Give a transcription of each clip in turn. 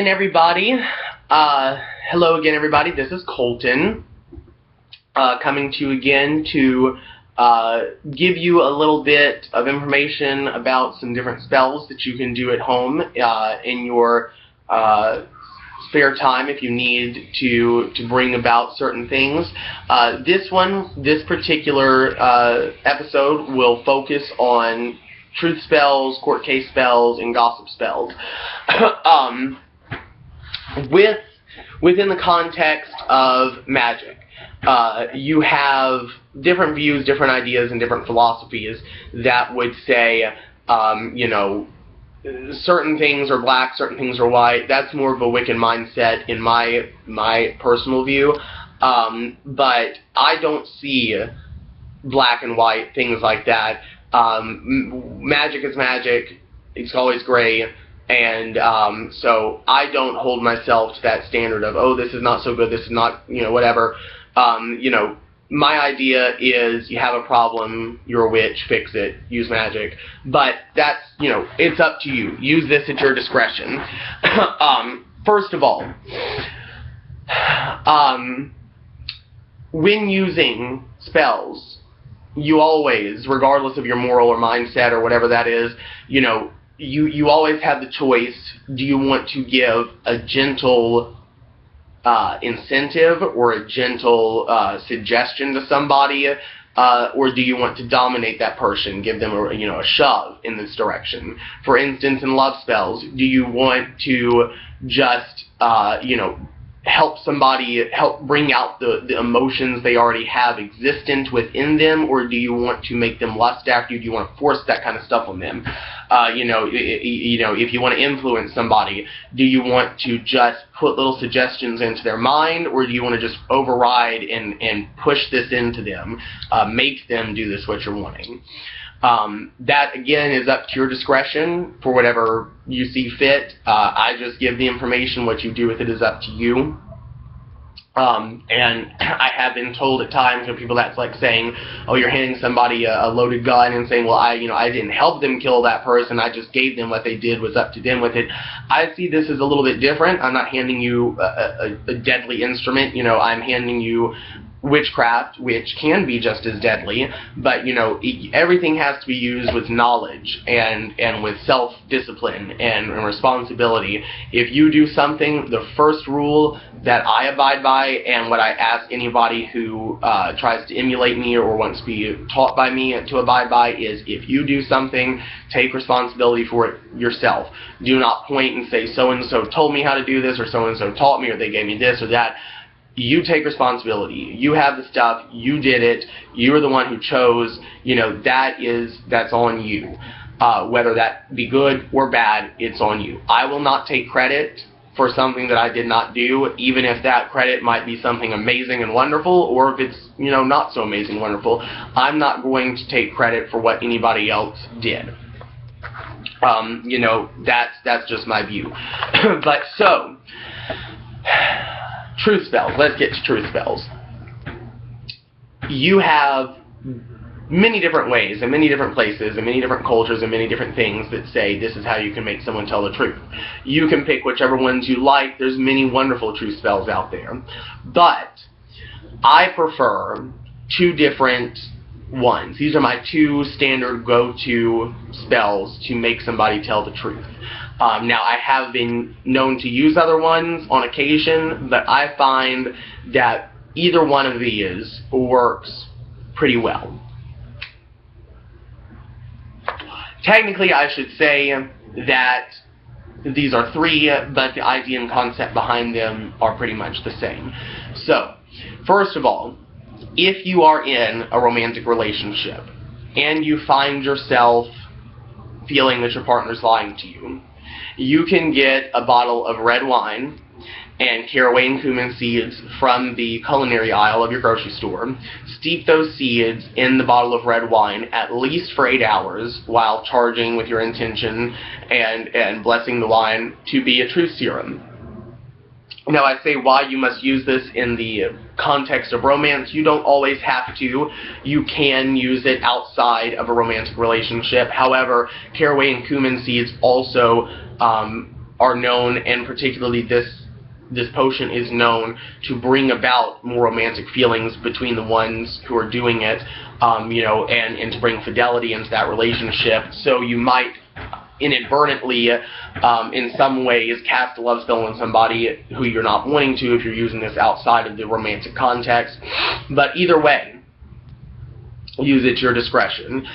And everybody, hello again everybody, this is Colton, coming to you again to give you a little bit of information about some different spells that you can do at home in your spare time if you need to bring about certain things. This particular episode will focus on truth spells, court case spells, and gossip spells. Within the context of magic, you have different views, different ideas, and different philosophies that would say, certain things are black, certain things are white. That's more of a Wiccan mindset in my personal view. But I don't see black and white, things like that. Magic is magic. It's always gray. And so I don't hold myself to that standard of, oh, this is not so good, this is not, whatever. My idea is you have a problem, you're a witch, fix it, use magic. But that's, it's up to you. Use this at your discretion. First of all, when using spells, you always, regardless of your moral or mindset or whatever that is, you always have the choice. Do you want to give a gentle incentive or a gentle suggestion to somebody, or do you want to dominate that person, give them a shove in this direction? For instance, in love spells, do you want to just help somebody, help bring out the emotions they already have existent within them, or do you want to make them lust after you? Do you want to force that kind of stuff on them? If you want to influence somebody, do you want to just put little suggestions into their mind, or do you want to just override and push this into them, make them do this what you're wanting? That, again, is up to your discretion for whatever you see fit. I just give the information. What you do with it is up to you. And I have been told at times, people that's like saying, oh, you're handing somebody a loaded gun and saying, well, I didn't help them kill that person, I just gave them what they did, was up to them with it. I see this as a little bit different. I'm not handing you a deadly instrument. I'm handing you witchcraft, which can be just as deadly, but everything has to be used with knowledge and with self-discipline and responsibility. If you do something, the first rule that I abide by, and what I ask anybody who tries to emulate me or wants to be taught by me to abide by, is if you do something, take responsibility for it yourself. Do not point and say, so-and-so told me how to do this, or so-and-so taught me, or they gave me this or that. You take responsibility. You have the stuff. You did it. You were the one who chose. That's on you. Whether that be good or bad, it's on you. I will not take credit for something that I did not do, even if that credit might be something amazing and wonderful, or if it's, not so amazing and wonderful. I'm not going to take credit for what anybody else did. That's just my view. But so, truth spells. Let's get to truth spells. You have many different ways and many different places and many different cultures and many different things that say this is how you can make someone tell the truth. You can pick whichever ones you like. There's many wonderful truth spells out there. But I prefer two different ones. These are my two standard go-to spells to make somebody tell the truth. Now, I have been known to use other ones on occasion, but I find that either one of these works pretty well. Technically, I should say that these are three, but the idea and concept behind them are pretty much the same. So, first of all, if you are in a romantic relationship and you find yourself feeling that your partner's lying to you, you can get a bottle of red wine and caraway and cumin seeds from the culinary aisle of your grocery store. Steep those seeds in the bottle of red wine at least for 8 hours while charging with your intention and blessing the wine to be a truth serum. Now, I say why you must use this in the context of romance. You don't always have to. You can use it outside of a romantic relationship. However, caraway and cumin seeds also are known, and particularly this potion is known to bring about more romantic feelings between the ones who are doing it, you know, and to bring fidelity into that relationship. So you might inadvertently, in some ways, cast a love spell on somebody who you're not wanting to if you're using this outside of the romantic context. But either way, use it to your discretion.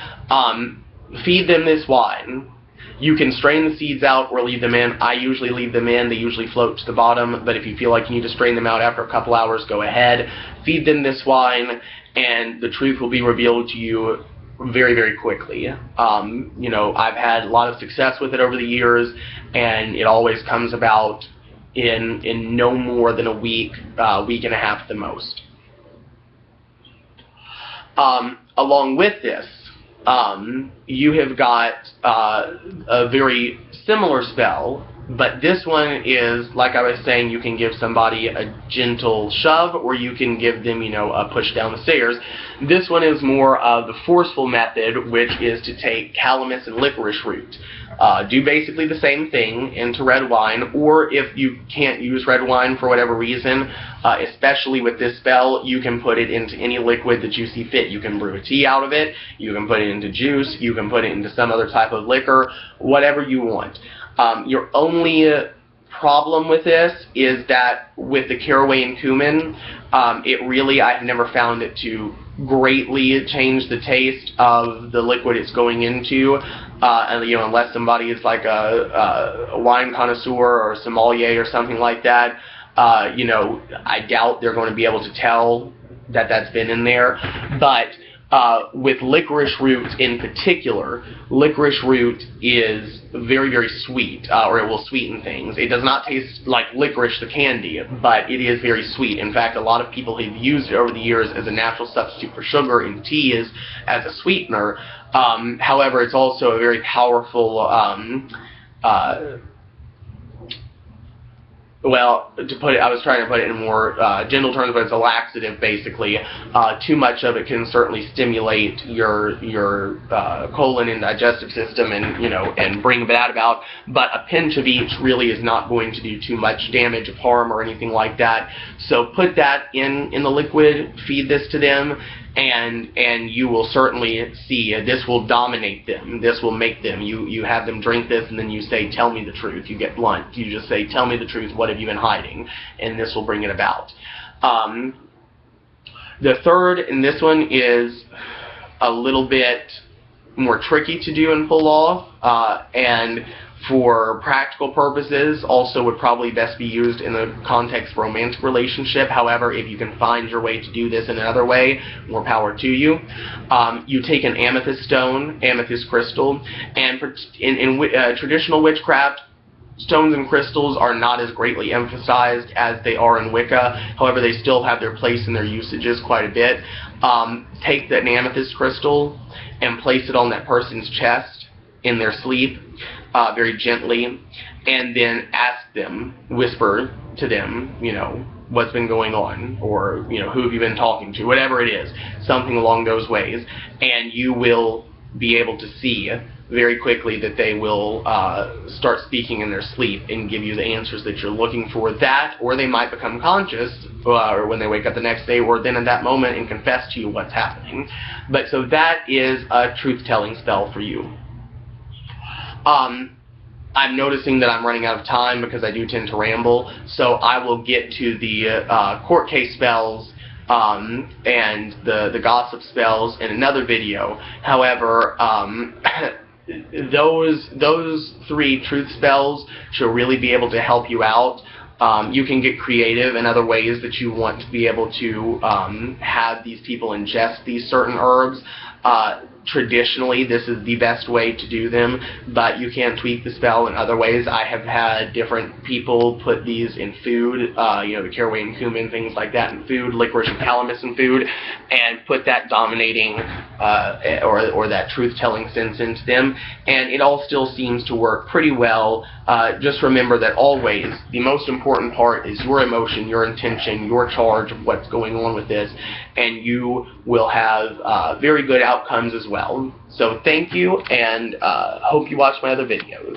Feed them this wine. You can strain the seeds out or leave them in. I usually leave them in. They usually float to the bottom, but if you feel like you need to strain them out after a couple hours, go ahead. Feed them this wine, and the truth will be revealed to you very, very quickly. You know, I've had a lot of success with it over the years, and it always comes about in no more than a week, week and a half at the most. Along with this, you have got a very similar spell, but this one is, like I was saying, you can give somebody a gentle shove, or you can give them, you know, a push down the stairs. This one is more of the forceful method, which is to take calamus and licorice root. Do basically the same thing into red wine, or if you can't use red wine for whatever reason, especially with this spell, you can put it into any liquid that you see fit. You can brew a tea out of it, you can put it into juice, you can put it into some other type of liquor, whatever you want. Your only problem with this is that with the caraway and cumin, I've never found it to greatly change the taste of the liquid it's going into, and, you know, unless somebody is like a wine connoisseur or a sommelier or something like that, you know, I doubt they're going to be able to tell that that's been in there. But with licorice root in particular, licorice root is very, very sweet, or it will sweeten things. It does not taste like licorice, the candy, but it is very sweet. In fact, a lot of people have used it over the years as a natural substitute for sugar in teas as a sweetener. However, it's also a very powerful well, I was trying to put it in more gentle terms, but it's a laxative, basically. Too much of it can certainly stimulate your colon and digestive system, and, you know, and bring that about. But a pinch of each really is not going to do too much damage of harm or anything like that. So put that in the liquid, feed this to them, and you will certainly see this will dominate them. This will make them. You have them drink this, and then you say, "Tell me the truth." You get blunt. You just say, "Tell me the truth. What have you been hiding?" And this will bring it about. The third, and this one is a little bit more tricky to do and pull off, and for practical purposes also would probably best be used in the context of a romantic relationship. However, if you can find your way to do this in another way, more power to you. You take an amethyst stone, amethyst crystal, and in traditional witchcraft, stones and crystals are not as greatly emphasized as they are in Wicca. However, they still have their place in their usages quite a bit. Take that amethyst crystal and place it on that person's chest in their sleep, very gently, and then ask them, whisper to them, you know, what's been going on, or, you know, who have you been talking to, whatever it is, something along those ways, and you will be able to see very quickly that they will start speaking in their sleep and give you the answers that you're looking for. That, or they might become conscious, or when they wake up the next day, or then at that moment, and confess to you what's happening. But so that is a truth-telling spell for you. I'm noticing that I'm running out of time because I do tend to ramble, so I will get to the court case spells and the gossip spells in another video. However, those three truth spells should really be able to help you out. You can get creative in other ways that you want to be able to have these people ingest these certain herbs. Traditionally, this is the best way to do them, but you can tweak the spell in other ways. I have had different people put these in food, you know, the caraway and cumin, things like that in food, licorice and calamus in food, and put that dominating or that truth-telling sense into them, and it all still seems to work pretty well. Just remember that always the most important part is your emotion, your intention, your charge of what's going on with this, and you will have very good outcomes as well. So thank you, and hope you watch my other videos.